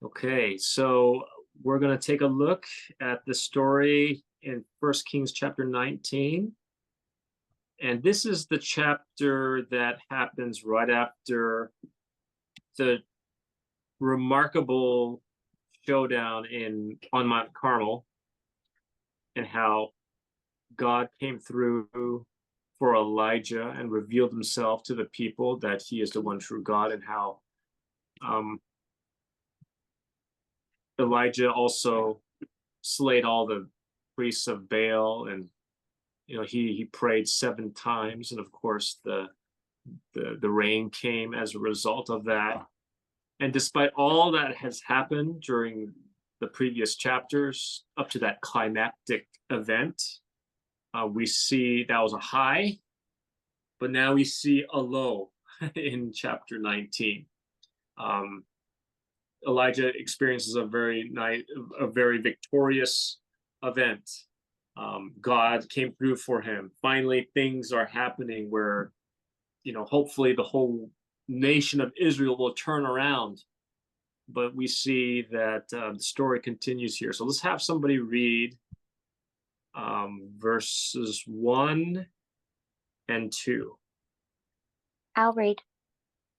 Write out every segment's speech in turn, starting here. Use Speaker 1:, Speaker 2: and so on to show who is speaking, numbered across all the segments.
Speaker 1: Okay, so we're going to take a look at the story in First Kings chapter 19. And this is the chapter that happens right after the remarkable showdown on Mount Carmel, and how God came through for Elijah and revealed himself to the people that he is the one true God, and how um, Elijah also slayed all the priests of Baal, and he prayed 7 times, and of course the rain came as a result of that. And despite all that has happened during the previous chapters up to that climactic event, we see that was a high, but now we see a low in chapter 19. Elijah experiences a very victorious event. God came through for him. Finally, things are happening where, hopefully the whole nation of Israel will turn around. But we see that the story continues here. So let's have somebody read verses 1 and 2.
Speaker 2: I'll read.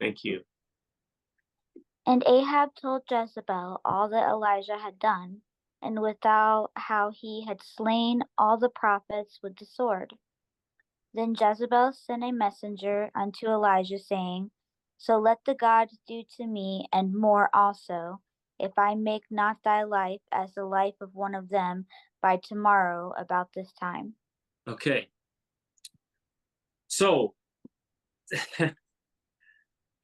Speaker 1: Thank you.
Speaker 2: And Ahab told Jezebel all that Elijah had done, and without how he had slain all the prophets with the sword. Then Jezebel sent a messenger unto Elijah, saying, So let the gods do to me, and more also, if I make not thy life as the life of one of them by tomorrow about this time.
Speaker 1: Okay. So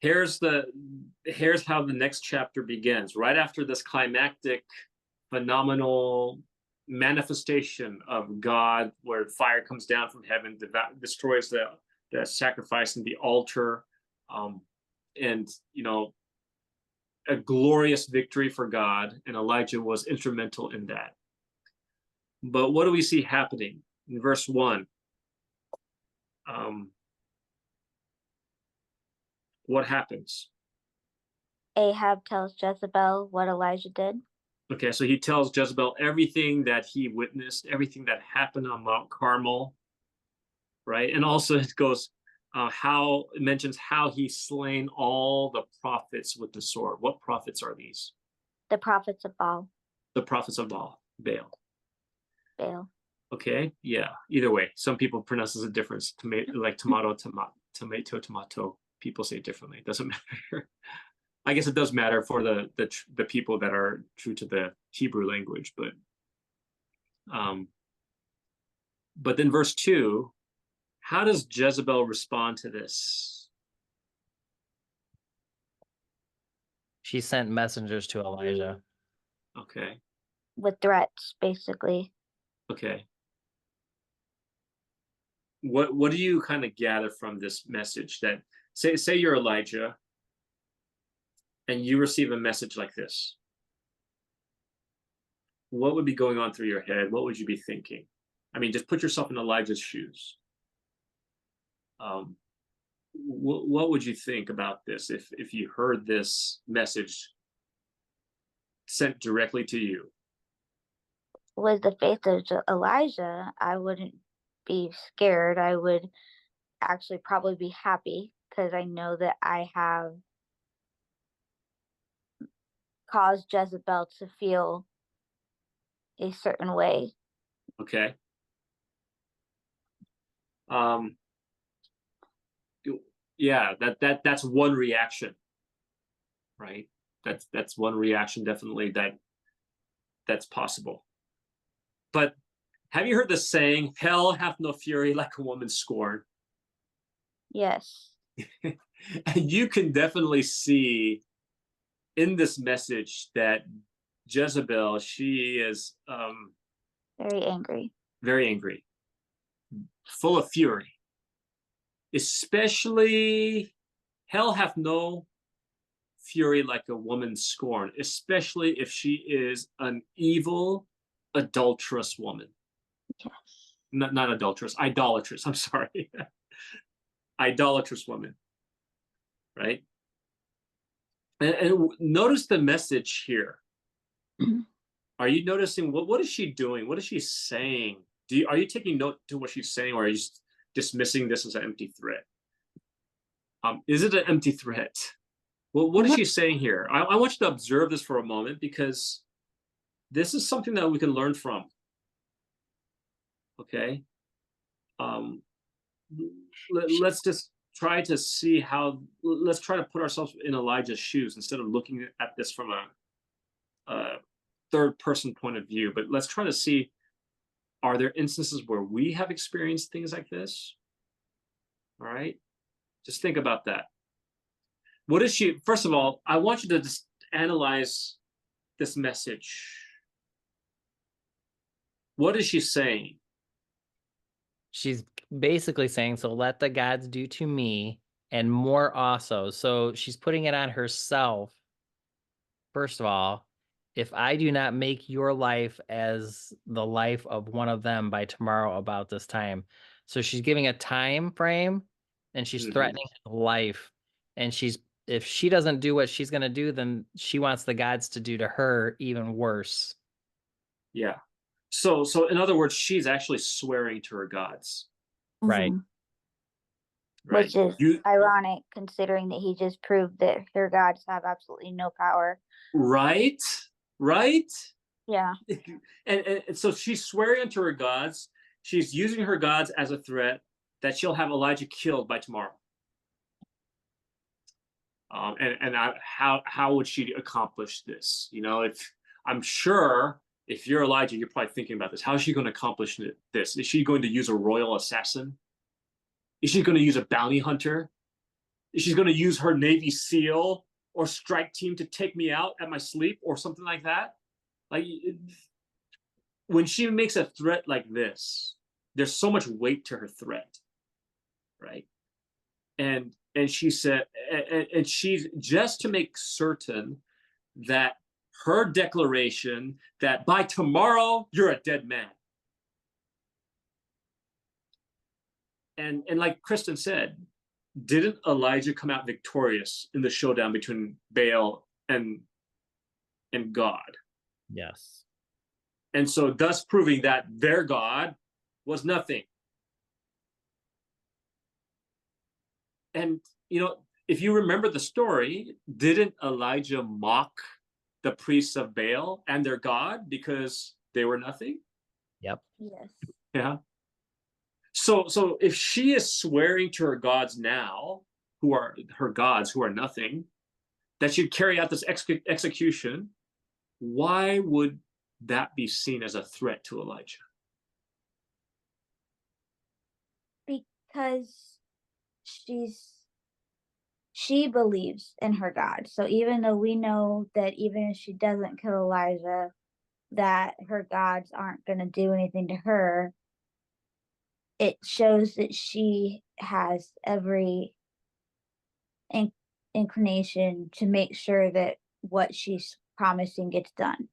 Speaker 1: here's how the next chapter begins. Right after this climactic, phenomenal manifestation of God, where fire comes down from heaven, destroys the sacrifice and the altar, and a glorious victory for God, and Elijah was instrumental in that. But what do we see happening in verse 1? What happens?
Speaker 2: Ahab tells Jezebel what Elijah did.
Speaker 1: Okay, so he tells Jezebel everything that he witnessed, everything that happened on Mount Carmel, right? And also it goes, it mentions how he slain all the prophets with the sword. What prophets are these?
Speaker 2: The prophets of Baal.
Speaker 1: The prophets of Baal.
Speaker 2: Baal.
Speaker 1: Okay, yeah. Either way, some people pronounce it a difference. Like tomato. People say it differently. It doesn't matter. I guess it does matter for the people that are true to the Hebrew language, but then verse 2, how does Jezebel respond to this?
Speaker 3: She sent messengers to Elijah.
Speaker 1: Okay.
Speaker 2: With threats, basically.
Speaker 1: Okay. What do you kind of gather from this message? That say you're Elijah and you receive a message like this. What would be going on through your head? What would you be thinking? I mean, just put yourself in Elijah's shoes. What would you think about this if you heard this message sent directly to you?
Speaker 2: With the faith of Elijah, I wouldn't be scared. I would actually probably be happy, because I know that I have caused Jezebel to feel a certain way.
Speaker 1: Okay. Yeah, that's one reaction, right? That's one reaction, definitely, that's possible. But have you heard the saying, hell hath no fury like a woman scorned?
Speaker 2: Yes.
Speaker 1: You can definitely see in this message that Jezebel, she is
Speaker 2: very angry,
Speaker 1: full of fury. Especially, hell hath no fury like a woman scorned, especially if she is an evil, adulterous woman.
Speaker 2: Yes.
Speaker 1: Not adulterous, idolatrous. I'm sorry. Idolatrous woman, right? And notice the message here.
Speaker 2: Mhm.
Speaker 1: Are you noticing what is she doing? What is she saying? Are you taking note to what she's saying, or are you just dismissing this as an empty threat? Is it an empty threat? Well, what is she saying here? I want you to observe this for a moment, because this is something that we can learn from. Okay. Let's just try to see how. Let's try to put ourselves in Elijah's shoes instead of looking at this from a third-person point of view. But let's try to see: are there instances where we have experienced things like this? All right. Just think about that. What is she? First of all, I want you to just analyze this message. What is she saying?
Speaker 3: She's basically saying, so let the gods do to me and more also. So she's putting it on herself. First of all, if I do not make your life as the life of one of them by tomorrow about this time. So she's giving a time frame, and she's
Speaker 1: Mhm.
Speaker 3: threatening his life. And if she doesn't do what she's going to do, then she wants the gods to do to her even worse.
Speaker 1: Yeah. So in other words, she's actually swearing to her gods.
Speaker 3: Right.
Speaker 2: Mhm.
Speaker 1: Right.
Speaker 2: Which is ironic, considering that he just proved that her gods have absolutely no power.
Speaker 1: Right.
Speaker 2: Yeah.
Speaker 1: And so she's swearing unto her gods. She's using her gods as a threat that she'll have Elijah killed by tomorrow. How would she accomplish this? You know, if I'm sure if you're Elijah, you're probably thinking about this. How is she going to accomplish this? Is she going to use a royal assassin? Is she going to use a bounty hunter? Is she going to use her Navy SEAL or strike team to take me out at my sleep or something like that? Like, when she makes a threat like this, there's so much weight to her threat, right? And she said, and she's just to make certain that her declaration that by tomorrow you're a dead man. And like Kristen said, didn't Elijah come out victorious in the showdown between Baal and God?
Speaker 3: Yes.
Speaker 1: And so thus proving that their God was nothing. And, you know, if you remember the story, didn't Elijah mock the priests of Baal and their God because they were nothing?
Speaker 3: Yep.
Speaker 2: Yes.
Speaker 1: Yeah. So if she is swearing to her gods now, who are her gods, who are nothing, that she'd carry out this execution, why would that be seen as a threat to Elijah?
Speaker 2: Because she believes in her God. So even though we know that even if she doesn't kill Elijah, that her gods aren't going to do anything to her, it shows that she has every inclination to make sure that what she's promising gets done.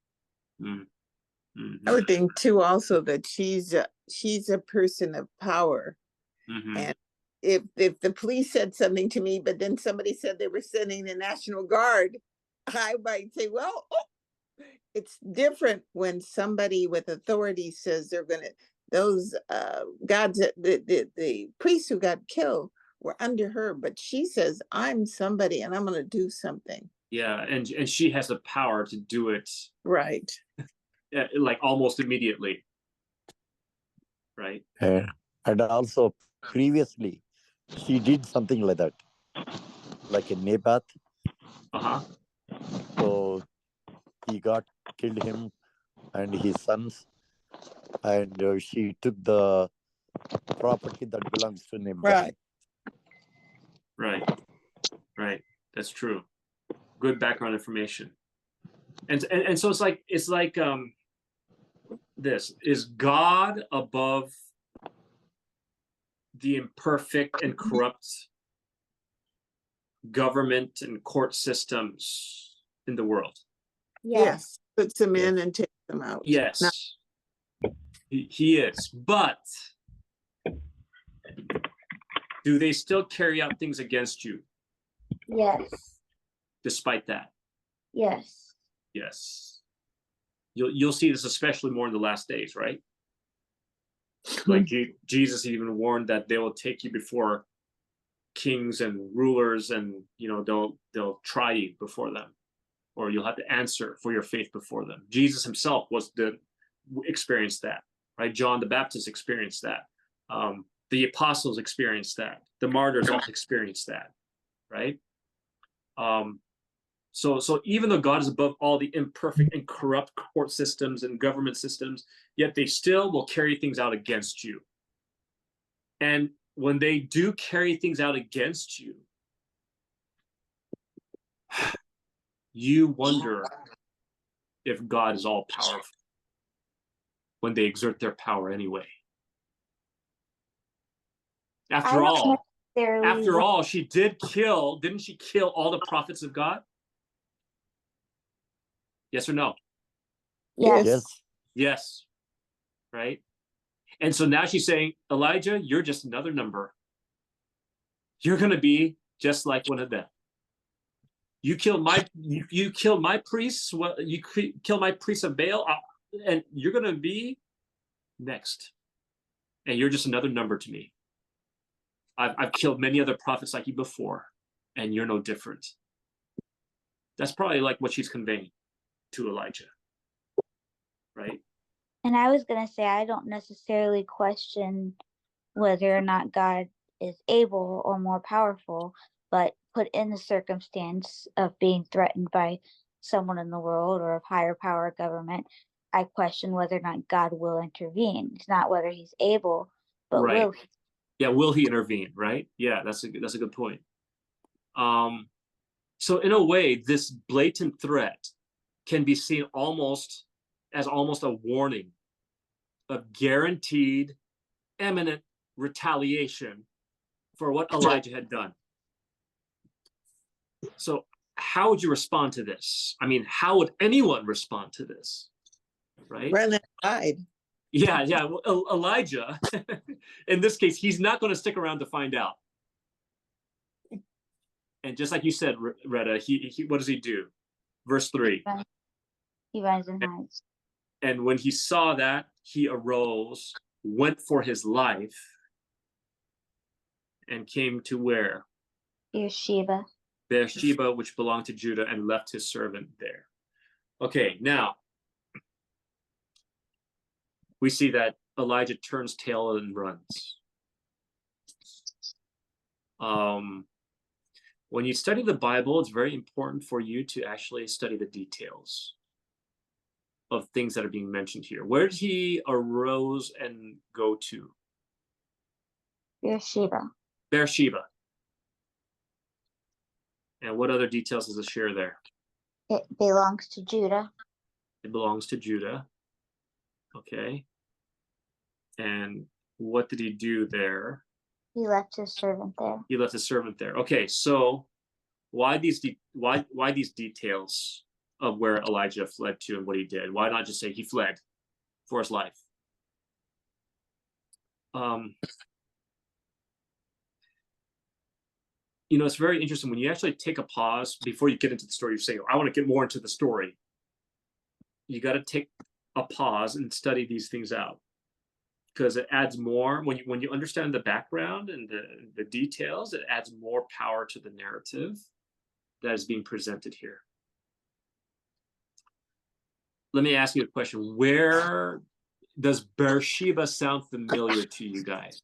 Speaker 1: Mm-hmm.
Speaker 4: I would think too also that she's a person of power.
Speaker 1: Mm-hmm.
Speaker 4: And if the police said something to me, but then somebody said they were sending the National Guard, I might say, well, it's different when somebody with authority says they're going to, those gods, the priests who got killed were under her, but she says, I'm somebody and I'm going to do something.
Speaker 1: Yeah, and she has the power to do it.
Speaker 4: Right.
Speaker 1: Like almost immediately. Right.
Speaker 5: And also previously, she did something like that, like in Naboth. So he killed him and his sons, and she took the property that belongs to Naboth.
Speaker 1: Right. That's true. Good background information. And so it's like this: is God above the imperfect and corrupt government and court systems in the world?
Speaker 4: Yes. Puts them in and takes them out.
Speaker 1: Yes. No. He is. But do they still carry out things against you?
Speaker 2: Yes.
Speaker 1: despite that.
Speaker 2: Yes.
Speaker 1: Yes. You'll see this especially more in the last days, right? Like Jesus even warned that they will take you before kings and rulers, and they'll try you before them, or you'll have to answer for your faith before them. Jesus himself experienced that, right? John the Baptist experienced that. The apostles experienced that. The martyrs all experienced that, right? So even though God is above all the imperfect and corrupt court systems and government systems, yet they still will carry things out against you. And when they do carry things out against you, you wonder if God is all powerful when they exert their power anyway. After all, didn't she kill all the prophets of God? Yes or no?
Speaker 2: Yes.
Speaker 5: Yes.
Speaker 1: Yes. Right? And so now she's saying, Elijah, you're just another number. You're going to be just like one of them. You killed my priests. Well, you killed my priests of Baal, and you're going to be next. And you're just another number to me. I've killed many other prophets like you before, and you're no different. That's probably like what she's conveying to Elijah, right?
Speaker 2: And I was going to say, I don't necessarily question whether or not God is able or more powerful, but put in the circumstance of being threatened by someone in the world or of higher power government, I question whether or not God will intervene. It's not whether he's able, but
Speaker 1: Right.
Speaker 2: will he?
Speaker 1: Yeah, will he intervene, right? Yeah, that's a good point. So in a way, this blatant threat can be seen almost as a warning of guaranteed, imminent retaliation for what Elijah had done. So how would you respond to this? I mean, how would anyone respond to this? Right?
Speaker 4: Run and hide.
Speaker 1: Yeah. Well, Elijah, in this case, he's not going to stick around to find out. And just like you said, Retta, he what does he do? Verse 3.
Speaker 2: He runs and hides.
Speaker 1: And when he saw that, he arose, went for his life, and came to where?
Speaker 2: Beersheba.
Speaker 1: Beersheba, which belonged to Judah, and left his servant there. Okay, now we see that Elijah turns tail and runs. When you study the Bible, it's very important for you to actually study the details of things that are being mentioned here. Where did he arose and go to?
Speaker 2: Beersheba.
Speaker 1: Beersheba. And what other details does it share there?
Speaker 2: It belongs to Judah.
Speaker 1: It belongs to Judah. Okay. And what did he do there?
Speaker 2: He left his servant there.
Speaker 1: He left his servant there. Okay, so why these details of where Elijah fled to and what he did? Why not just say he fled for his life? It's very interesting when you actually take a pause before you get into the story. You say, I want to get more into the story. You got to take a pause and study these things out, because it adds more when you understand the background and the details. It adds more power to the narrative that is being presented here. Let me ask you a question. Where does Beersheba sound familiar to you guys?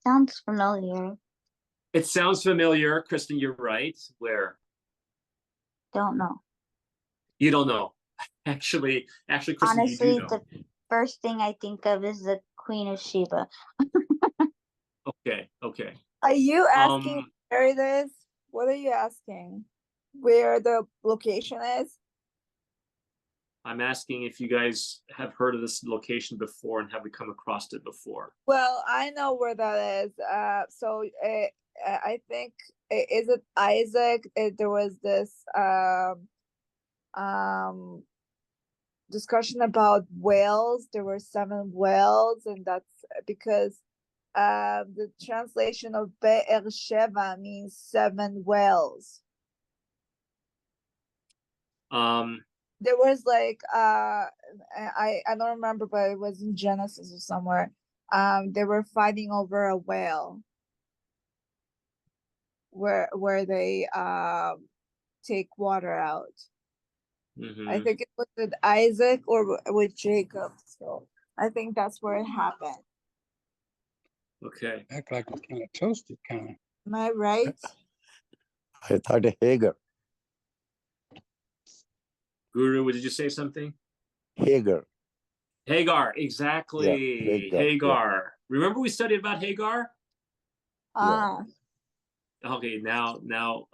Speaker 2: Sounds familiar.
Speaker 1: It sounds familiar. Kristen, you're right. Where?
Speaker 2: Don't know.
Speaker 1: You don't know. Actually, Kristen,
Speaker 2: honestly,
Speaker 1: you do know.
Speaker 2: The first thing I think of is the Queen of Sheba.
Speaker 1: Okay.
Speaker 6: Are you asking where it is? What are you asking? Where the location is?
Speaker 1: I'm asking if you guys have heard of this location before and have we come across it before.
Speaker 6: Well, I know where that is. I think is it Isaac? There was this discussion about whales. There were 7 whales, and that's because the translation of Be'er Sheva means 7 wells. There was like I don't remember, but it was in Genesis or somewhere. They were fighting over a well where they take water out. I
Speaker 1: Mhm.
Speaker 6: think it was with Isaac or with Jacob. So I think that's where it happened.
Speaker 1: Okay.
Speaker 7: Act like it's kind of toasted, kind of.
Speaker 6: Am I right?
Speaker 5: I thought Hagar.
Speaker 1: Guru, did you say something?
Speaker 5: Hagar.
Speaker 1: Hagar, exactly.
Speaker 5: Hagar, yeah.
Speaker 1: Hagar. Remember we studied about Hagar?
Speaker 6: Ah,
Speaker 1: Okay, now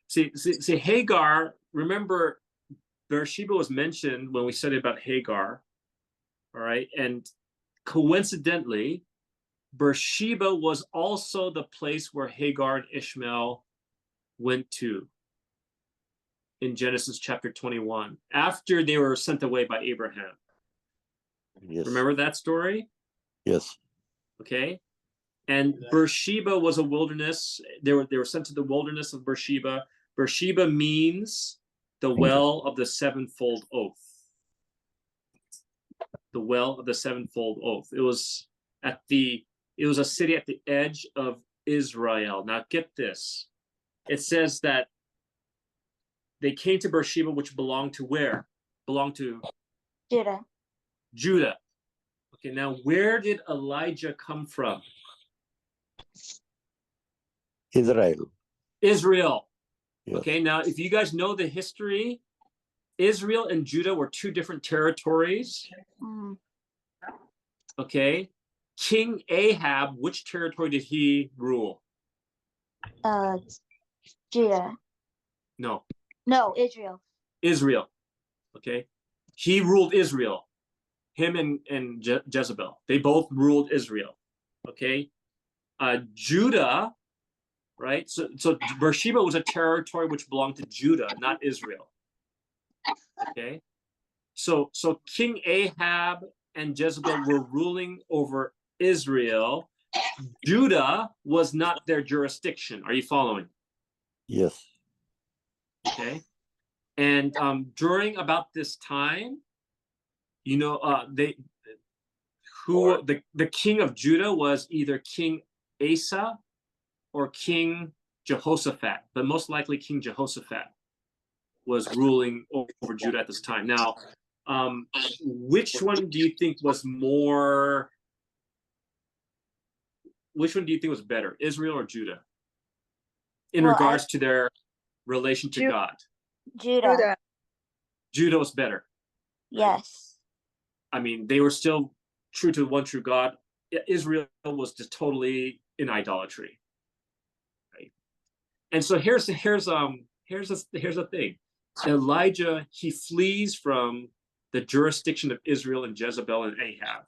Speaker 1: see Hagar, remember Beersheba was mentioned when we studied about Hagar. All right, and coincidentally, Beersheba was also the place where Hagar and Ishmael went to in Genesis chapter 21 after they were sent away by Abraham.
Speaker 5: Yes.
Speaker 1: Remember that story?
Speaker 5: Yes.
Speaker 1: Okay. And Beersheba was a wilderness. They were sent to the wilderness of Beersheba. Beersheba means the well of the sevenfold oath. The well of the sevenfold oath. It was a city at the edge of Israel. Now get this. It says that they came to Beersheba, which belonged to where? Belonged to
Speaker 2: Judah.
Speaker 1: Judah. Okay, now where did Elijah come from?
Speaker 5: Israel.
Speaker 1: Israel.
Speaker 5: Yes.
Speaker 1: Okay, now if you guys know the history, Israel and Judah were two different territories.
Speaker 2: Mhm.
Speaker 1: Okay. King Ahab, which territory did he rule?
Speaker 2: Judah.
Speaker 1: No,
Speaker 2: No, Israel.
Speaker 1: Israel. Okay. He ruled Israel. Him and Jezebel. They both ruled Israel. Okay. Judah, right? So Beersheba was a territory which belonged to Judah, not Israel. Okay. So King Ahab and Jezebel were ruling over Israel. Judah was not their jurisdiction. Are you following?
Speaker 5: Yes.
Speaker 1: Okay. And during about this time, you know, the king of Judah was either King Asa or King Jehoshaphat, but most likely King Jehoshaphat was ruling over Judah at this time. Now, which one do you think was more? Which one do you think was better, Israel or Judah, in
Speaker 2: Well,
Speaker 1: regards to their relation to God?
Speaker 2: Judah.
Speaker 6: Judah.
Speaker 1: Judah was better.
Speaker 2: Yes.
Speaker 1: I mean, they were still true to the one true God. Israel was just totally in idolatry. Right? And so here's the thing. Elijah, he flees from the jurisdiction of Israel and Jezebel and Ahab.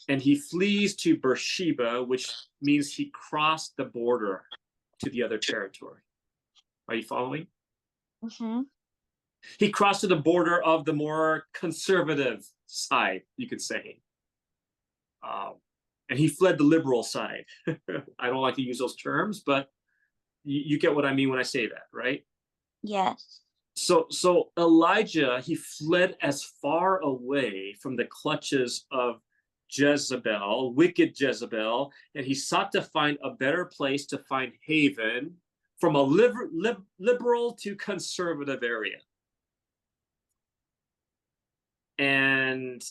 Speaker 1: And he flees to Beersheba, which means he crossed the border to the other territory. Are you following?
Speaker 2: Mm-hmm.
Speaker 1: He crossed to the border of the more conservative side, you could say. And he fled the liberal side. I don't like to use those terms, but you get what I mean when I say that, right?
Speaker 2: Yes.
Speaker 1: So Elijah, he fled as far away from the clutches of Jezebel, wicked Jezebel, and he sought to find a better place to find haven from a liberal to conservative area. And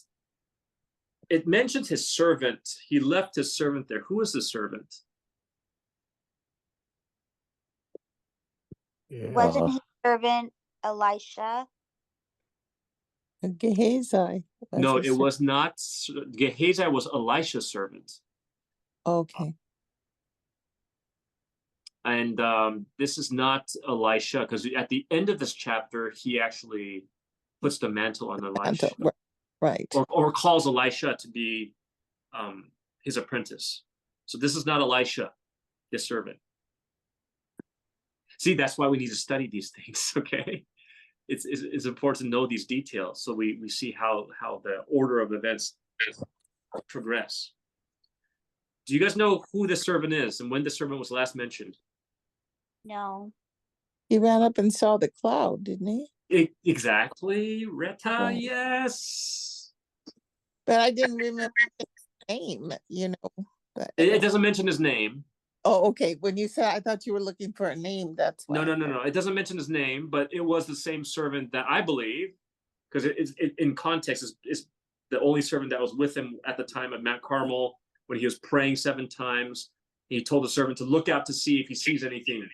Speaker 1: it mentions his servant. He left his servant there. Who is the servant?
Speaker 2: Wasn't his servant Elisha?
Speaker 8: Gehazi.
Speaker 1: No, it was not. Gehazi was Elisha's servant.
Speaker 8: Okay.
Speaker 1: And this is not Elisha, because at the end of this chapter, he actually puts the mantle on Elisha.
Speaker 8: Right.
Speaker 1: Or calls Elisha to be his apprentice. So this is not Elisha, his servant. See, that's why we need to study these things, okay? It's important to know these details so we see how the order of events progress. Do you guys know who the servant is and when the servant was last mentioned?
Speaker 2: No.
Speaker 8: He ran up and saw the cloud, didn't he?
Speaker 1: Exactly, Retta,
Speaker 8: Right.
Speaker 1: yes.
Speaker 8: But I didn't remember his name, you know. But,
Speaker 1: It doesn't mention his name.
Speaker 8: oh, okay. When you said, I thought you were looking for a name. That's why.
Speaker 1: No. It doesn't mention his name, but it was the same servant that I believe, because it in context is the only servant that was with him at the time at Mount Carmel when he was praying 7 times. He told the servant to look out to see if he sees anything.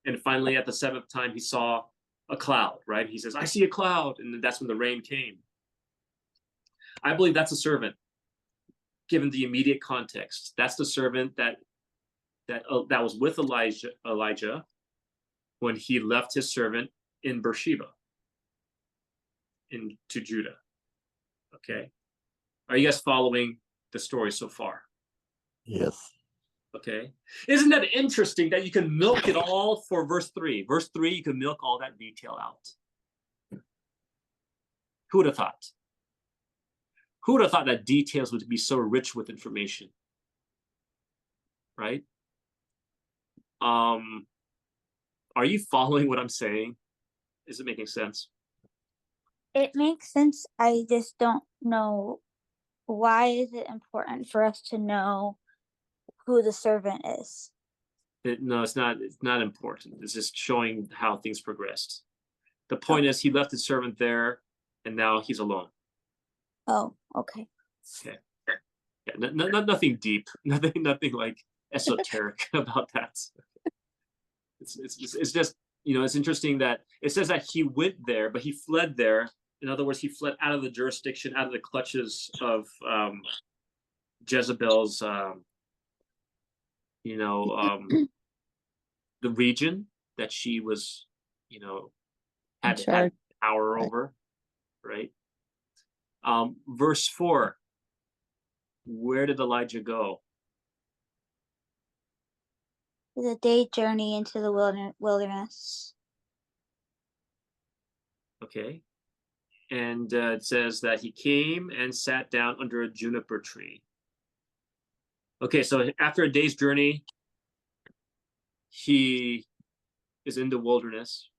Speaker 1: And finally, at the 7th time, he saw a cloud, right? He says, I see a cloud. And that's when the rain came. I believe that's a servant, given the immediate context. That's the servant that was with Elijah when he left his servant in Beersheba into Judah. Okay. Are you guys following the story so far?
Speaker 5: Yes.
Speaker 1: Okay. Isn't that interesting that you can milk it all for verse 3? Verse 3, you can milk all that detail out. Who would have thought? Who would have thought that details would be so rich with information? Right? Are you following what I'm saying? Is it making sense?
Speaker 2: It makes sense. I just don't know why is it important for us to know who the servant is.
Speaker 1: No, it's not. It's not important. It's just showing how things progressed. The point is, he left his servant there, and now he's alone.
Speaker 2: Oh, okay.
Speaker 1: Okay. Yeah, nothing deep. Nothing like esoteric about that. It's just, you know, it's interesting that it says that he went there, but he fled there. In other words, he fled out of the jurisdiction, out of the clutches of Jezebel's, the region that she was, had power over, right? Verse 4, where did Elijah go?
Speaker 2: The day journey into the wilderness.
Speaker 1: Okay. And it says that he came and sat down under a juniper tree. Okay, so after a day's journey, he is in the wilderness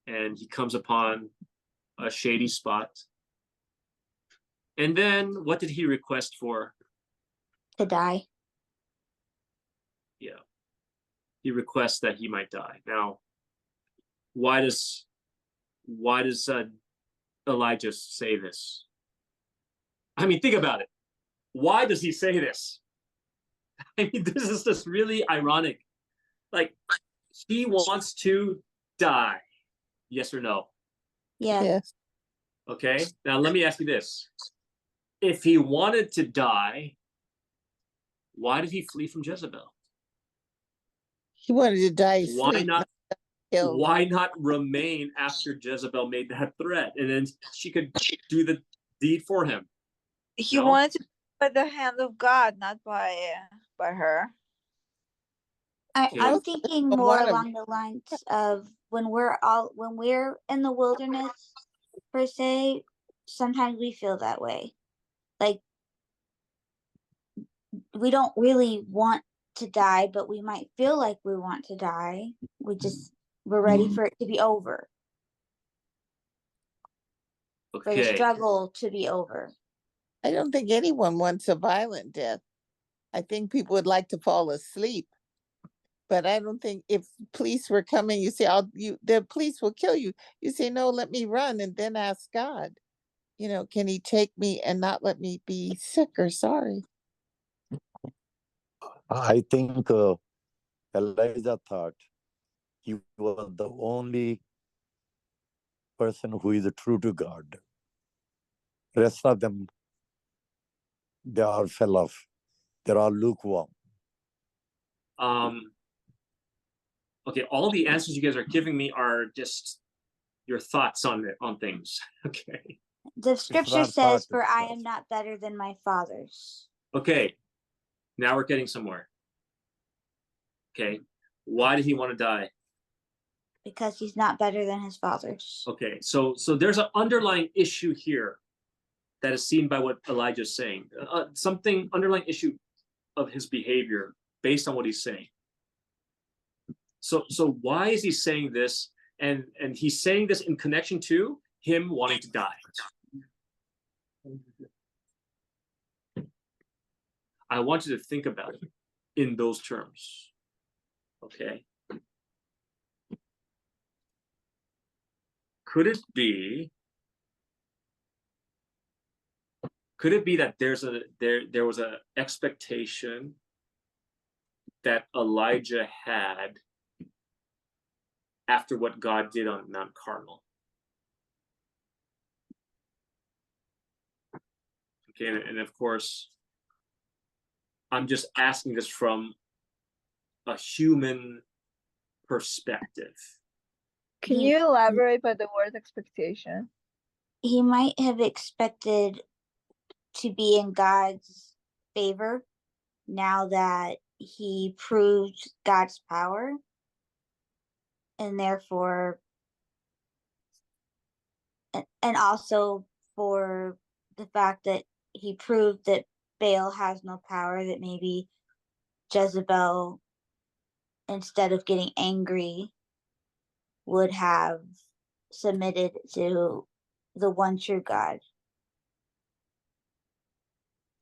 Speaker 1: and he comes upon a shady spot. And then what did he request for?
Speaker 2: To die.
Speaker 1: Yeah. He requests that he might die. Now, why does Elijah say this? I mean, think about it. Why does he say this? I mean, this is just really ironic. Like, he wants to die. Yes or no?
Speaker 2: Yeah.
Speaker 8: Yes.
Speaker 1: Okay. Now, let me ask you this. If he wanted to die, why did he flee from Jezebel?
Speaker 8: He wanted to die.
Speaker 1: Why not remain after Jezebel made that threat, and then she could do the deed for him?
Speaker 6: He wanted to be by the hand of God, not by her.
Speaker 2: I'm thinking more along the lines of when we're in the wilderness, per se, sometimes we feel that way. Like, we don't really want to die, but we might feel like we want to die. We're ready for it to be over.
Speaker 1: Okay.
Speaker 2: For the struggle to be over.
Speaker 8: I don't think anyone wants a violent death. I think people would like to fall asleep. But I don't think if police were coming, you say, the police will kill you. You say, no, let me run, and then ask God, can he take me and not let me be sick or sorry?
Speaker 5: I think Elijah thought he was the only person who is true to God. Rest of them, they all fell off. They're all lukewarm.
Speaker 1: Okay, all the answers you guys are giving me are just your thoughts on things. Okay.
Speaker 2: The scripture says, "For I am not better than my fathers."
Speaker 1: Okay, now we're getting somewhere. Okay, why did he want to die?
Speaker 2: Because he's not better than his fathers.
Speaker 1: Okay, so there's an underlying issue here that is seen by what Elijah is saying. Something underlying issue of his behavior based on what he's saying. So why is he saying this? And he's saying this in connection to him wanting to die. I want you to think about it in those terms. Okay. Could it be that there was an expectation that Elijah had after what God did on Mount Carmel? Okay, and of course, I'm just asking this from a human perspective.
Speaker 6: Can
Speaker 2: He-
Speaker 6: you elaborate by the word expectation?
Speaker 2: He might have expected to be in God's favor now that he proved God's power, and therefore, and also for the fact that he proved that Baal has no power, that maybe Jezebel, instead of getting angry, would have submitted to the one true God.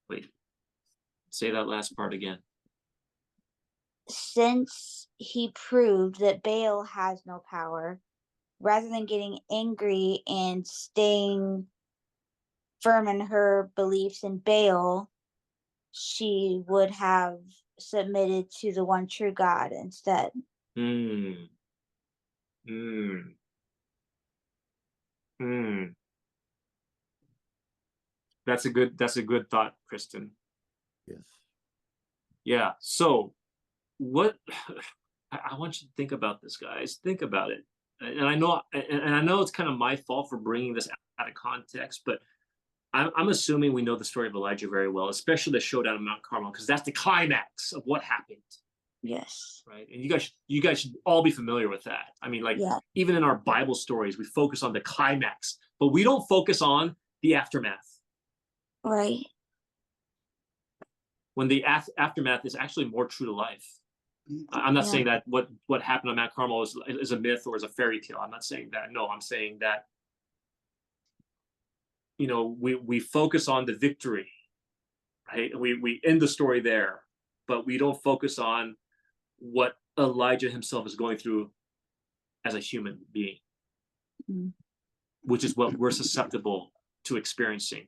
Speaker 1: Wait, say that last part again.
Speaker 2: Since he proved that Baal has no power, rather than getting angry and staying firm in her beliefs in Baal, she would have submitted to the one true God instead.
Speaker 1: That's a good thought, Kristen.
Speaker 5: Yes.
Speaker 1: Yeah. So what I want you to think about this, guys. Think about it. And I know it's kind of my fault for bringing this out of context, but I'm assuming we know the story of Elijah very well, especially the showdown of Mount Carmel, because that's the climax of what happened.
Speaker 2: Yes.
Speaker 1: Right. And you guys should all be familiar with that. I mean, like,
Speaker 2: Yeah.
Speaker 1: even in our Bible stories, we focus on the climax, but we don't focus on the aftermath.
Speaker 2: Right.
Speaker 1: When the aftermath is actually more true to life. I'm not
Speaker 2: Yeah.
Speaker 1: saying that what happened on Mount Carmel is a myth or is a fairy tale. I'm not saying that. No, I'm saying that, you know, we focus on the victory, right? We end the story there, but we don't focus on what Elijah himself is going through as a human being, which is what we're susceptible to experiencing.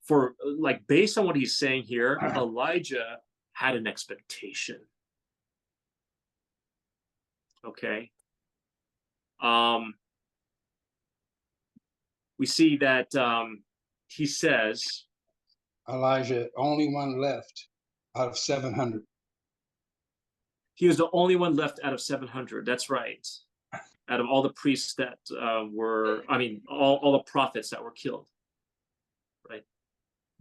Speaker 1: For, like, based on what he's saying here, Elijah had an expectation. Okay. We see that he says,
Speaker 7: Elijah, only one left out of 700.
Speaker 1: he was the only one left out of 700. That's right. Out of all the priests that all the prophets that were killed. Right.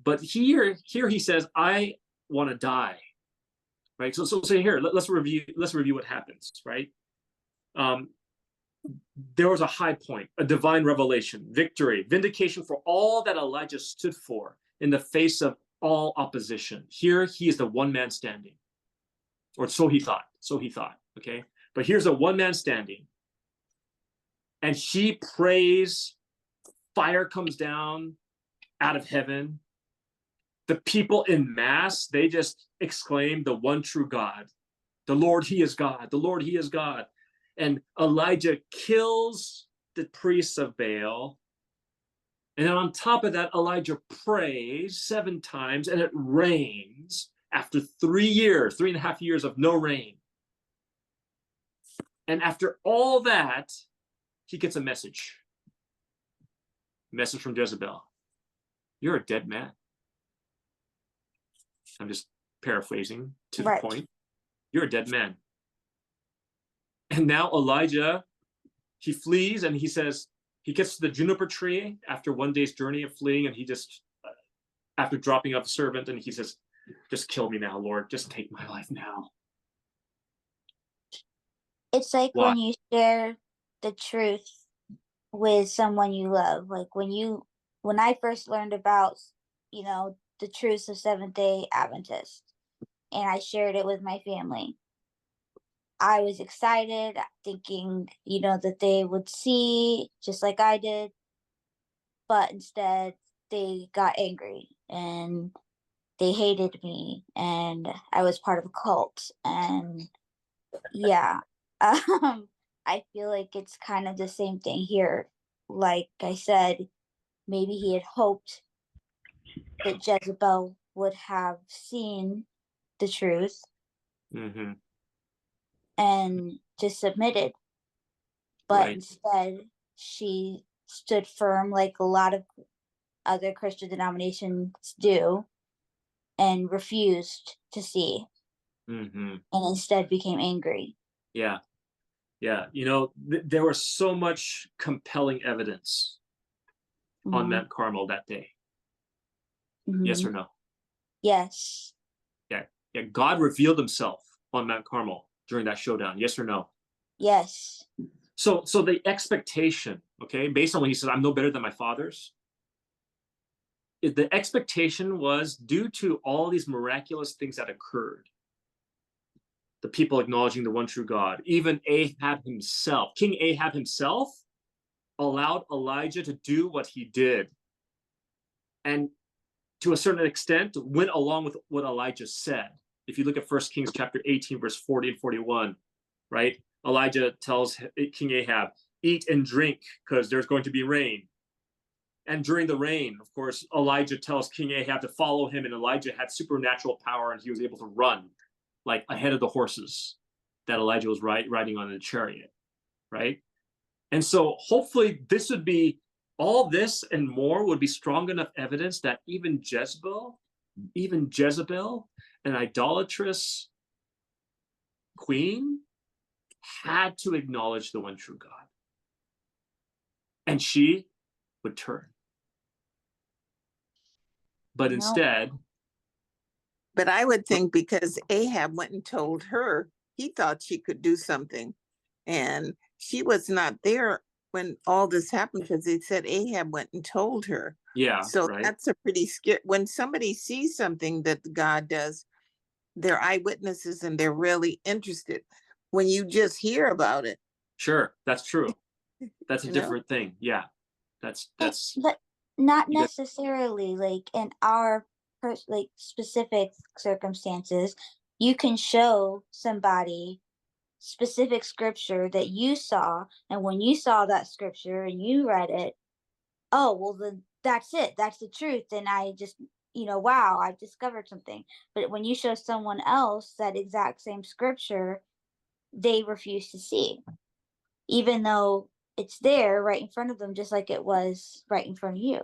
Speaker 1: But here he says, I want to die. Right. So here, let's review what happens, right? There was a high point, a divine revelation, victory, vindication for all that Elijah stood for in the face of all opposition. Here he is the one man standing. Or so he thought. Okay. But here's a one man standing. And he prays, fire comes down out of heaven. The people in mass, they just exclaim, the one true God. The Lord, he is God. The Lord, he is God. And Elijah kills the priests of Baal. And then on top of that, Elijah prays 7 times and it rains after 3.5 years of no rain. And after all that, he gets a message from Jezebel. You're a dead man. I'm just paraphrasing to the point. You're a dead man. And now Elijah, he flees and he says, he gets to the juniper tree after one day's journey of fleeing, and he just, after dropping off the servant, and he says, just kill me now, Lord. Just take my life now.
Speaker 2: It's like
Speaker 1: Why?
Speaker 2: when you share the truth with someone you love. Like when I first learned about, the truths of Seventh-day Adventist, and I shared it with my family. I was excited, thinking, that they would see just like I did, but instead they got angry and they hated me, and I was part of a cult. And yeah, I feel like it's kind of the same thing here. Like I said, maybe he had hoped that Jezebel would have seen the truth
Speaker 1: Mm-hmm.
Speaker 2: and just submitted, but
Speaker 1: Right.
Speaker 2: instead she stood firm like a lot of other Christian denominations do, and refused to see,
Speaker 1: Mm-hmm.
Speaker 2: and instead became angry.
Speaker 1: Yeah. Yeah. There was so much compelling evidence on
Speaker 2: Mhm.
Speaker 1: Mount Carmel that day. Yes or
Speaker 2: Mhm.
Speaker 1: no?
Speaker 2: Yes.
Speaker 1: Yeah. Yeah. God revealed himself on Mount Carmel during that showdown. Yes or no?
Speaker 2: Yes.
Speaker 1: So the expectation, okay, based on when he said, I'm no better than my fathers, the expectation was due to all these miraculous things that occurred. The people acknowledging the one true God, even Ahab himself, King Ahab himself, allowed Elijah to do what he did. And to a certain extent, went along with what Elijah said. If you look at 1 Kings chapter 18, verse 40 and 41, right? Elijah tells King Ahab, eat and drink because there's going to be rain. And during the rain, of course, Elijah tells King Ahab to follow him, and Elijah had supernatural power, and he was able to run like ahead of the horses that Elijah was riding on in the chariot, right? And so hopefully this would be, all this and more would be strong enough evidence that even Jezebel, an idolatrous queen, had to acknowledge the one true God. And she would turn. But
Speaker 2: No.
Speaker 1: instead,
Speaker 8: But I would think because Ahab went and told her, he thought she could do something. And she was not there when all this happened because they said Ahab went and told her.
Speaker 1: yeah,
Speaker 8: So
Speaker 1: right?
Speaker 8: that's a pretty scary. When somebody sees something that God does, they're eyewitnesses and they're really interested. When you just hear about it,
Speaker 1: Sure, that's true. That's a
Speaker 8: You know?
Speaker 1: different thing. Yeah, that's
Speaker 2: But not
Speaker 1: Yeah.
Speaker 2: necessarily like in our like specific circumstances. You can show somebody specific scripture that you saw, and when you saw that scripture and you read it, oh well, then that's it, that's the truth, and I just, wow, I've discovered something. But when you show someone else that exact same scripture, they refuse to see, even though it's there right in front of them, just like it was right in front of you.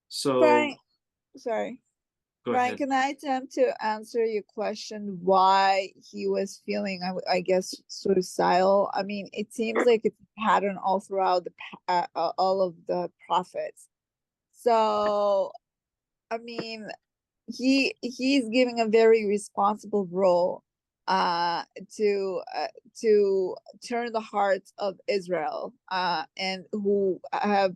Speaker 1: so.
Speaker 6: Brian, sorry.
Speaker 1: Go
Speaker 6: Brian,
Speaker 1: ahead.
Speaker 6: can I attempt to answer your question why he was feeling, I guess, suicidal? I mean, it seems like it's a pattern all throughout all of the prophets. So, I mean, he's giving a very responsible role to turn the hearts of Israel and who have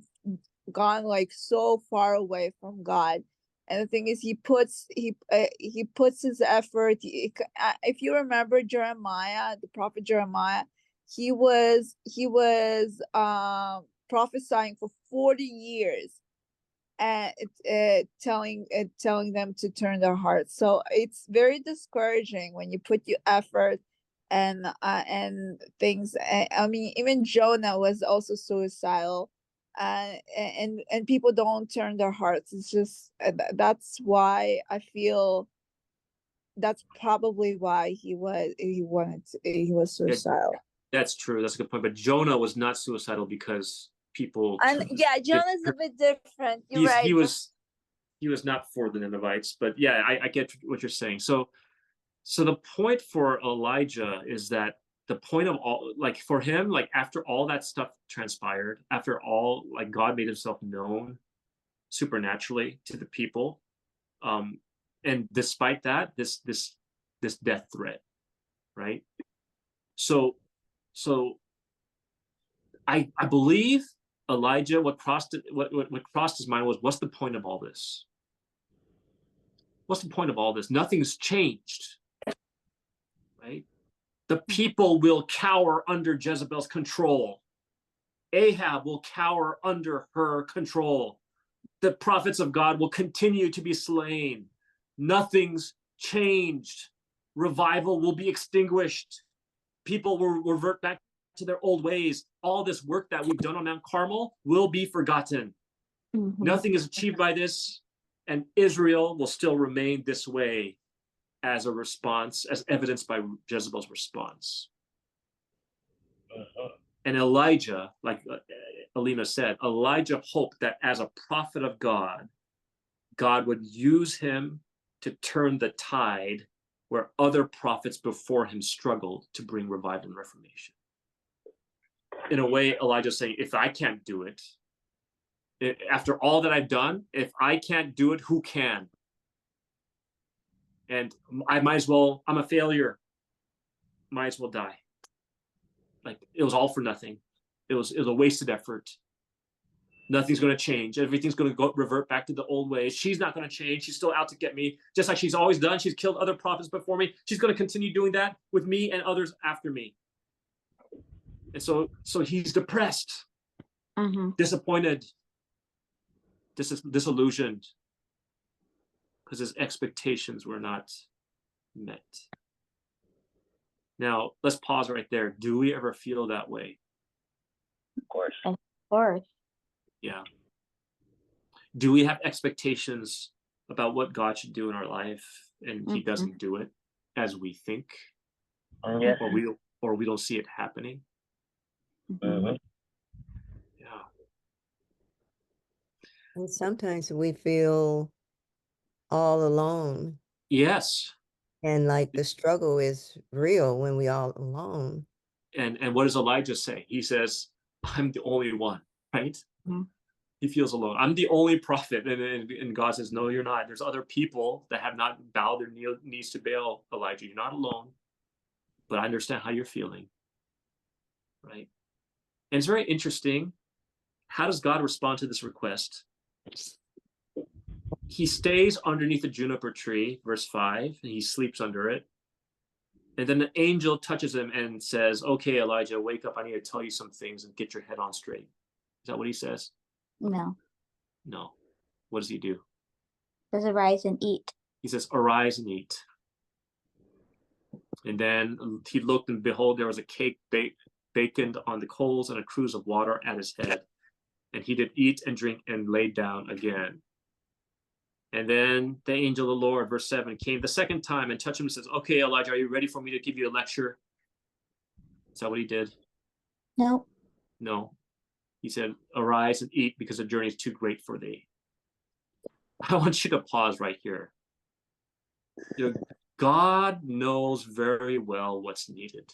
Speaker 6: gone like so far away from God. And the thing is, he puts his effort. If you remember Jeremiah, the prophet Jeremiah, he was prophesying for 40 years and telling them to turn their hearts. So it's very discouraging when you put your effort and things. I mean, even Jonah was also suicidal, and people don't turn their hearts. It's just that's why I feel that's probably why he was suicidal.
Speaker 1: That's true. That's a good point. But Jonah was not suicidal because people.
Speaker 6: And yeah, Jonah's a bit different. You're right.
Speaker 1: He was not for the Ninevites, but yeah, I get what you're saying. So the point for Elijah is that the point of all, like for him, like after all that stuff transpired, after all, like God made himself known supernaturally to the people, and despite that, this death threat, right? So I believe Elijah, what crossed his mind was, what's the point of all this? What's the point of all this? Nothing's changed, right? The people will cower under Jezebel's control. Ahab will cower under her control. The prophets of God will continue to be slain. Nothing's changed. Revival will be extinguished. People will revert back to their old ways. All this work that we've done on Mount Carmel will be forgotten. Nothing is achieved by this, and Israel will still remain this way as a response, as evidenced by Jezebel's response. And Elijah, like Alina said, Elijah hoped that as a prophet of God, God would use him to turn the tide where other prophets before him struggled to bring revival and reformation. In a way, Elijah's saying, if I can't do it, after all that I've done, if I can't do it, who can? And I might as well, I'm a failure. Might as well die. Like, it was all for nothing. It was a wasted effort. Nothing's going to change. Everything's going to revert back to the old ways. She's not going to change. She's still out to get me, just like she's always done. She's killed other prophets before me. She's going to continue doing that with me and others after me. And so he's depressed, disappointed, disillusioned, because his expectations were not met. Now, let's pause right there. Do we ever feel that way?
Speaker 2: Of course.
Speaker 1: Yeah. Do we have expectations about what God should do in our life, and he doesn't do it as we think?
Speaker 9: Yes.
Speaker 1: Or we don't see it happening? Yeah.
Speaker 10: And sometimes we feel all alone.
Speaker 1: Yes.
Speaker 10: And like the struggle is real when we all alone.
Speaker 1: And what does Elijah say? He says, I'm the only one, right? He feels alone. I'm the only prophet. And God says, no, you're not. There's other people that have not bowed their knees to Baal, Elijah. You're not alone. But I understand how you're feeling, right? And it's very interesting. How does God respond to this request? He stays underneath the juniper tree, verse 5, and he sleeps under it. And then the angel touches him and says, okay, Elijah, wake up. I need to tell you some things and get your head on straight. Is that what he says?
Speaker 2: No.
Speaker 1: No. What does he do?
Speaker 2: Does arise and eat.
Speaker 1: He says, arise and eat. And then he looked, and behold, there was a cake baconed on the coals and a cruse of water at his head. And he did eat and drink and laid down again. And then the angel of the Lord, verse 7, came the second time and touched him and says, okay, Elijah, are you ready for me to give you a lecture? Is that what he did?
Speaker 2: No.
Speaker 1: No. He said, arise and eat, because the journey is too great for thee. I want you to pause right here. God knows very well what's needed,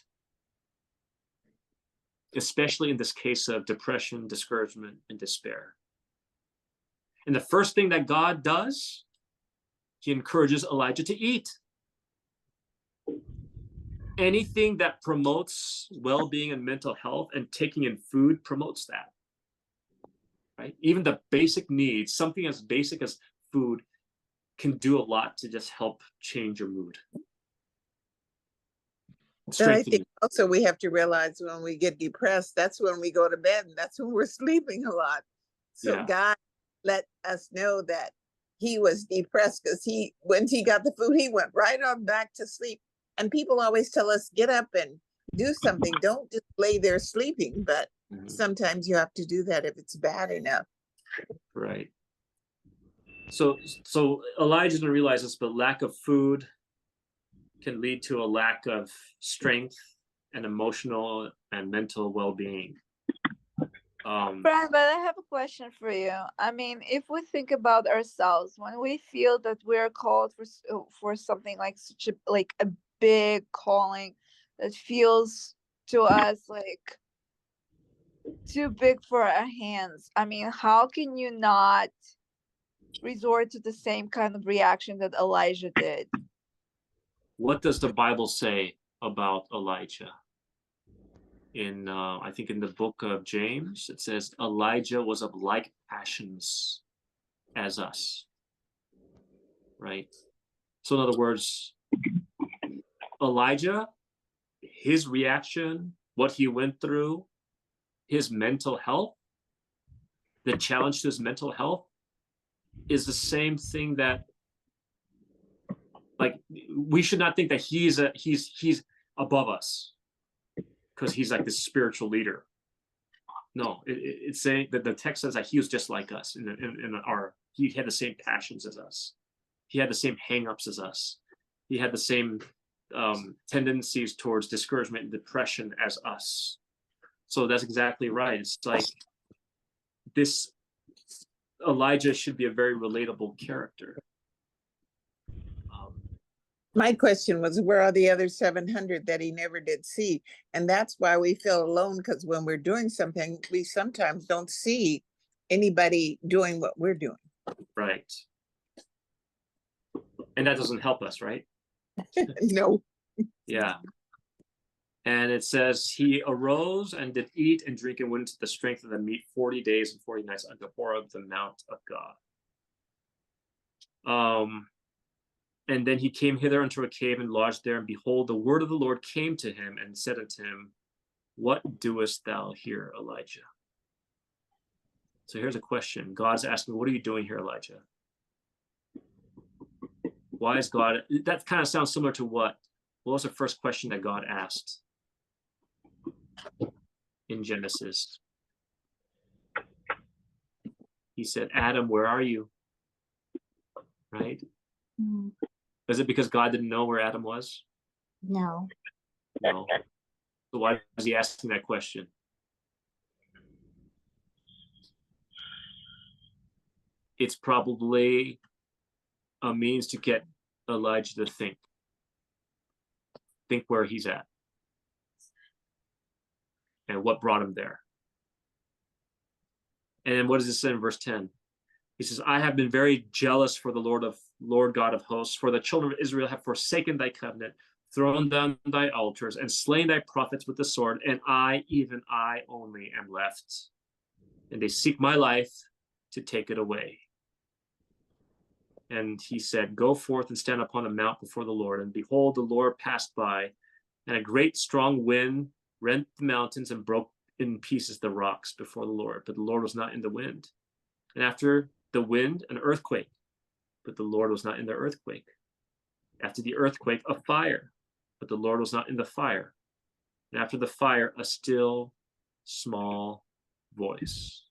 Speaker 1: especially in this case of depression, discouragement, and despair. And the first thing that God does, he encourages Elijah to eat. Anything that promotes well-being and mental health, and taking in food promotes that, right? Even the basic needs, something as basic as food, can do a lot to just help change your mood.
Speaker 4: So I think also we have to realize when we get depressed, that's when we go to bed, and that's when we're sleeping a lot. So God let us know that he was depressed, because once he got the food, he went right on back to sleep. And people always tell us, get up and do something. Don't just lay there sleeping. But sometimes you have to do that if it's bad enough.
Speaker 1: Right. So Elijah didn't realize this, but lack of food can lead to a lack of strength and emotional and mental well-being.
Speaker 6: Brian, but I have a question for you. I mean, if we think about ourselves, when we feel that we're called for something like such a big calling that feels to us like too big for our hands, I mean, how can you not resort to the same kind of reaction that Elijah did?
Speaker 1: What does the Bible say about Elijah? in I think in the book of James, it says Elijah was of like passions as us, right? So in other words, Elijah, his reaction, what he went through, his mental health, the challenge to his mental health is the same thing that, like, we should not think that he's above us because he's like this spiritual leader. No, it's saying that the text says that he was just like us he had the same passions as us. He had the same hangups as us. He had the same tendencies towards discouragement and depression as us. So that's exactly right. It's like this Elijah should be a very relatable character.
Speaker 8: My question was, where are the other 700 that he never did see? And that's why we feel alone, because when we're doing something, we sometimes don't see anybody doing what we're doing.
Speaker 1: Right. And that doesn't help us, right?
Speaker 8: No.
Speaker 1: Yeah. And it says, he arose and did eat and drink and went into the strength of the meat 40 days and 40 nights unto Horeb, the mount of God. And then he came hither unto a cave and lodged there, and behold, the word of the Lord came to him and said unto him, what doest thou here, Elijah? So here's a question. God's asking, what are you doing here, Elijah? Why is God? That kind of sounds similar to what was the first question that God asked in Genesis? He said, Adam, where are you? Right?
Speaker 2: Mm,
Speaker 1: Is it because God didn't know where Adam was?
Speaker 2: no.
Speaker 1: No. So why is he asking that question? It's probably a means to get Elijah to think where he's at and what brought him there. And what does it say in verse 10? He says, I have been very jealous for the Lord God of hosts, for the children of Israel have forsaken thy covenant, thrown down thy altars, and slain thy prophets with the sword, and I, even I only, am left. And they seek my life to take it away. And he said, go forth and stand upon a mount before the Lord. And behold, the Lord passed by, and a great strong wind rent the mountains and broke in pieces the rocks before the Lord. But the Lord was not in the wind. And after the wind, an earthquake, but the Lord was not in the earthquake. After the earthquake, a fire, but the Lord was not in the fire. And after the fire, a still small voice.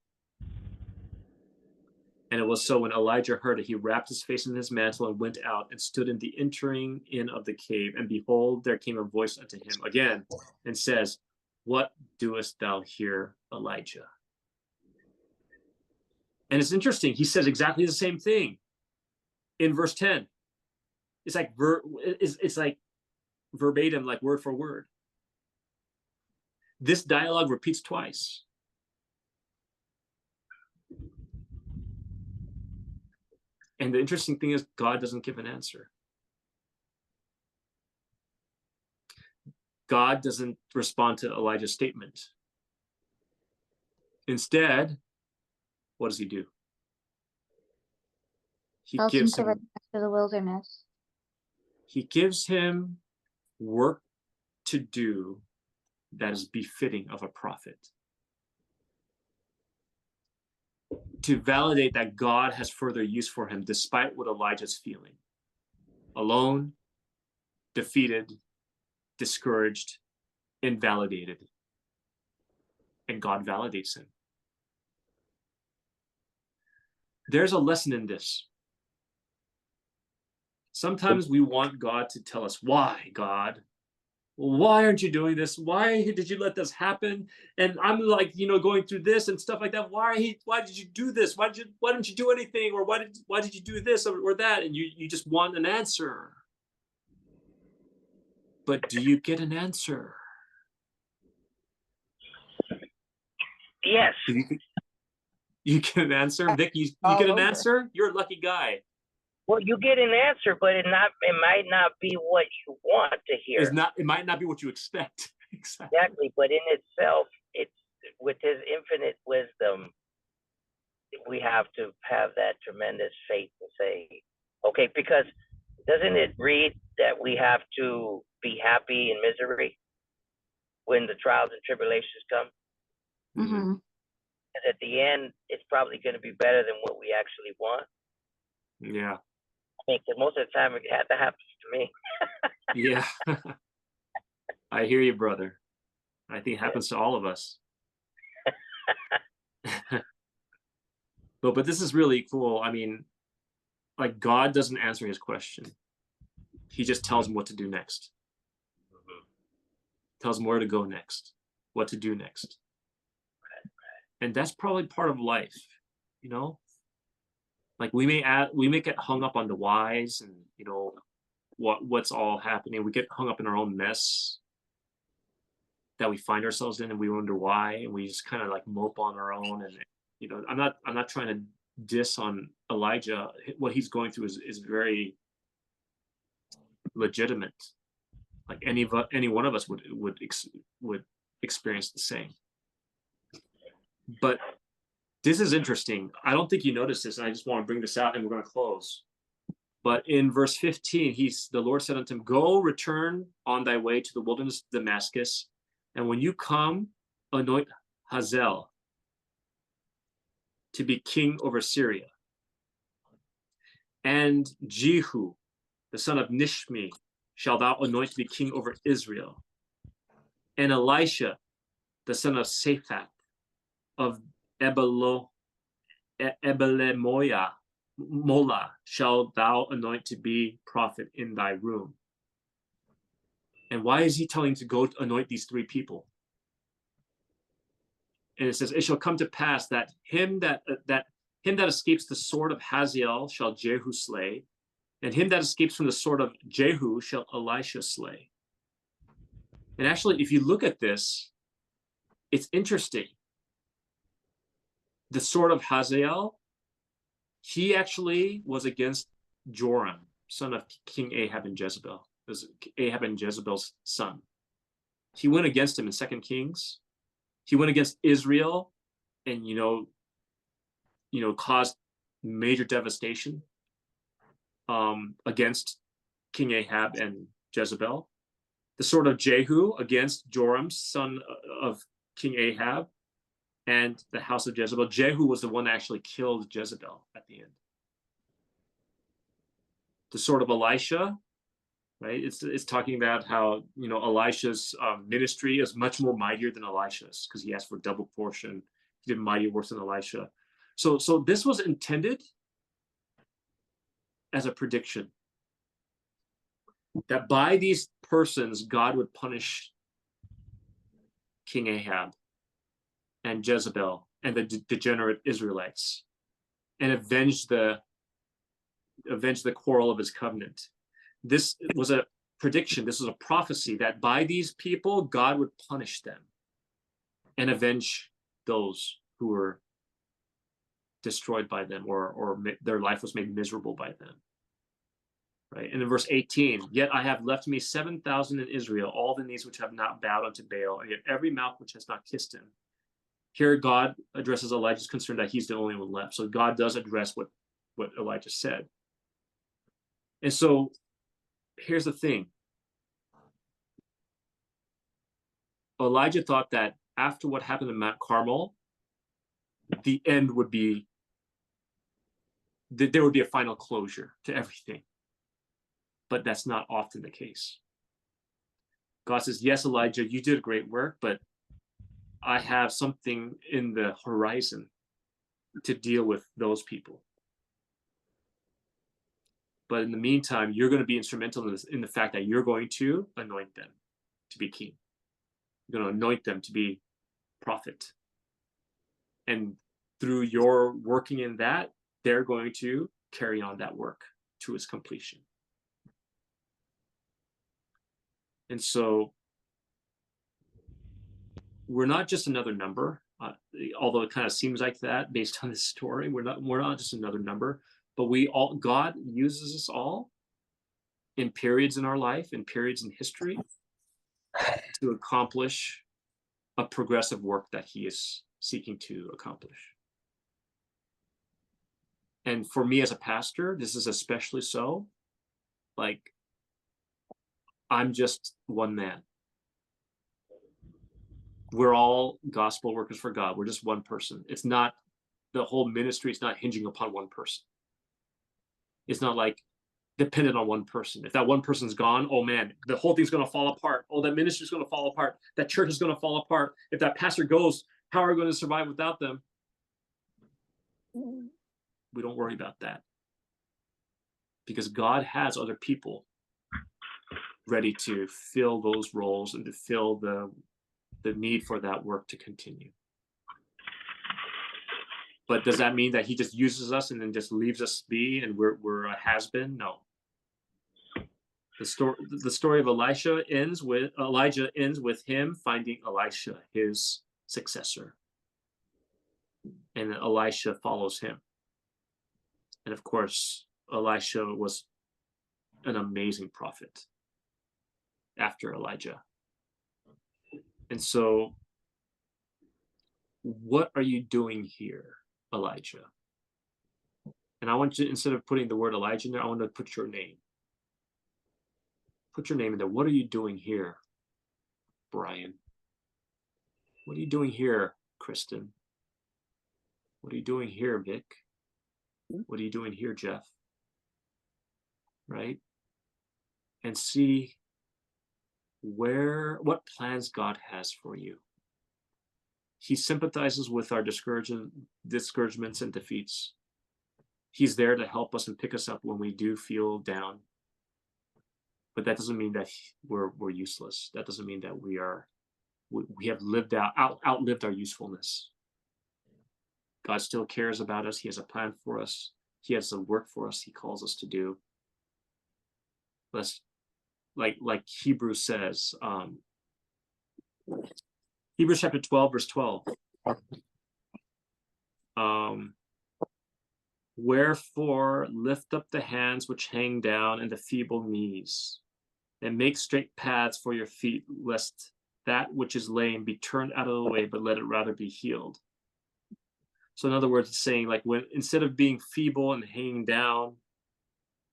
Speaker 1: And it was so when Elijah heard it, he wrapped his face in his mantle and went out and stood in the entering in of the cave. And behold, there came a voice unto him again and says, what doest thou here, Elijah? And it's interesting. He says exactly the same thing in verse 10. It's like it's like verbatim, like word for word. This dialogue repeats twice. And the interesting thing is God doesn't give an answer. God doesn't respond to Elijah's statement. Instead, what does he do? He
Speaker 2: Tells him
Speaker 1: gives
Speaker 2: to
Speaker 1: him,
Speaker 2: return to the wilderness.
Speaker 1: he gives him work to do that is befitting of a prophet. To validate that God has further use for him, despite what Elijah's feeling. Alone, defeated, discouraged, invalidated. And God validates him. There's a lesson in this. Sometimes we want God to tell us, why, God? Why aren't you doing this? Why did you let this happen? And I'm like, going through this and stuff like that. Why did you do this? Why didn't you do anything? Or why did you do this or that? And you just want an answer. But do you get an answer?
Speaker 9: Yes.
Speaker 1: You get an answer, Vic. You get an answer. You're a lucky guy.
Speaker 9: Well, you get an answer, but it might not be what you want to hear.
Speaker 1: It might not be what you expect.
Speaker 9: Exactly, but in itself, it's with his infinite wisdom, we have to have that tremendous faith to say, okay, because doesn't it read that we have to be happy in misery when the trials and tribulations come?
Speaker 2: Mm-hmm.
Speaker 9: Because at the end, it's probably going to be better than what we actually want.
Speaker 1: Yeah.
Speaker 9: I mean, because most of the time, it had to happen to me.
Speaker 1: Yeah. I hear you, brother. I think it happens to all of us. But this is really cool. I mean, like, God doesn't answer his question. He just tells him what to do next. Tells him where to go next, what to do next. And that's probably part of life, you know? Like, we may get hung up on the whys and, you know, what's all happening. We get hung up in our own mess that we find ourselves in, and we wonder why, and we just kind of like mope on our own. And, you know, I'm not trying to diss on Elijah. What he's going through is very legitimate. Like any one of us would experience the same. But this is interesting. I don't think you noticed this, and I just want to bring this out, and we're going to close. But in verse 15, the Lord said unto him, "Go, return on thy way to the wilderness of Damascus, and when you come, anoint Hazael to be king over Syria, and Jehu, the son of Nishmi, shall thou anoint to be king over Israel, and Elisha, the son of Shaphat, of Ebelemoya, Mola, shall thou anoint to be prophet in thy room." And why is he telling to go anoint these three people? And it says, "It shall come to pass that him that escapes the sword of Hazael shall Jehu slay, and him that escapes from the sword of Jehu shall Elisha slay." And actually, if you look at this, it's interesting. The sword of Hazael, he actually was against Joram, son of King Ahab and Jezebel. It was Ahab and Jezebel's son. He went against him in 2 Kings. He went against Israel and, you know, caused major devastation against King Ahab and Jezebel. The sword of Jehu against Joram, son of King Ahab, and the house of Jezebel. Jehu was the one that actually killed Jezebel at the end. The sword of Elisha, right? It's talking about how, you know, Elisha's ministry is much more mightier than Elisha's, because he asked for double portion. He did mighty works than Elisha. So this was intended as a prediction that by these persons God would punish King Ahab and Jezebel and the degenerate Israelites, and avenge the quarrel of his covenant. This was a prediction. This was a prophecy that by these people, God would punish them and avenge those who were destroyed by them, or their life was made miserable by them. Right. And in verse 18, "Yet I have left me 7,000 in Israel, all the knees which have not bowed unto Baal, and yet every mouth which has not kissed him." Here God addresses Elijah's concern that he's the only one left. So God does address what Elijah said. And so here's the thing. Elijah thought that after what happened in Mount Carmel, the end would be, there would be a final closure to everything. But that's not often the case. God says, "Yes, Elijah, you did great work, but I have something in the horizon to deal with those people. But in the meantime, you're going to be instrumental in the fact that you're going to anoint them to be king. You're going to anoint them to be prophet. And through your working in that, they're going to carry on that work to its completion." And so we're not just another number, although it kind of seems like that based on this story. We're not just another number, but God uses us all in periods in our life, in periods in history, to accomplish a progressive work that he is seeking to accomplish. And for me as a pastor, this is especially so. Like, I'm just one man. We're all gospel workers for God. We're just one person. It's not, the whole ministry is not hinging upon one person. It's not like dependent on one person. If that one person's gone, oh man, the whole thing's going to fall apart. Oh, that ministry is going to fall apart. That church is going to fall apart. If that pastor goes, how are we going to survive without them? We don't worry about that, because God has other people ready to fill those roles and to fill the need for that work to continue. But does that mean that he just uses us and then just leaves us be and we're a has-been? No. The story of Elijah ends with him finding Elisha, his successor. And Elisha follows him. And of course, Elisha was an amazing prophet after Elijah. And so, what are you doing here, Elijah? And I want you, instead of putting the word Elijah in there, I want to put your name. Put your name in there. What are you doing here, Brian? What are you doing here, Kristen? What are you doing here, Vic? What are you doing here, Jeff? Right? And see what plans God has for you. He sympathizes with our discouragements and defeats. He's there to help us and pick us up when we do feel down. But that doesn't mean that we're useless. That doesn't mean that we have outlived our usefulness. God still cares about us. He has a plan for us. He has a work for us he calls us to do. Let's, like Hebrews says, Hebrews chapter 12, verse 12. Wherefore lift up the hands which hang down and the feeble knees, and make straight paths for your feet, lest that which is lame be turned out of the way, but let it rather be healed. So in other words, it's saying, like, when instead of being feeble and hanging down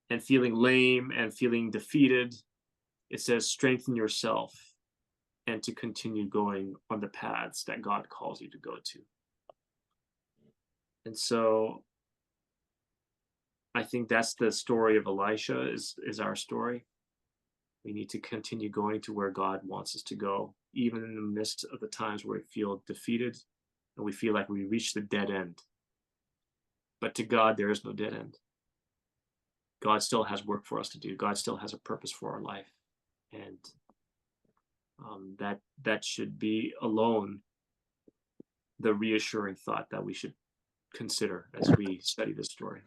Speaker 1: and feeling lame and feeling defeated, it says strengthen yourself and to continue going on the paths that God calls you to go to. And so I think that's the story of Elisha is our story. We need to continue going to where God wants us to go, even in the midst of the times where we feel defeated and we feel like we reached the dead end. But to God, there is no dead end. God still has work for us to do. God still has a purpose for our life. And that should be alone the reassuring thought that we should consider as we study this story.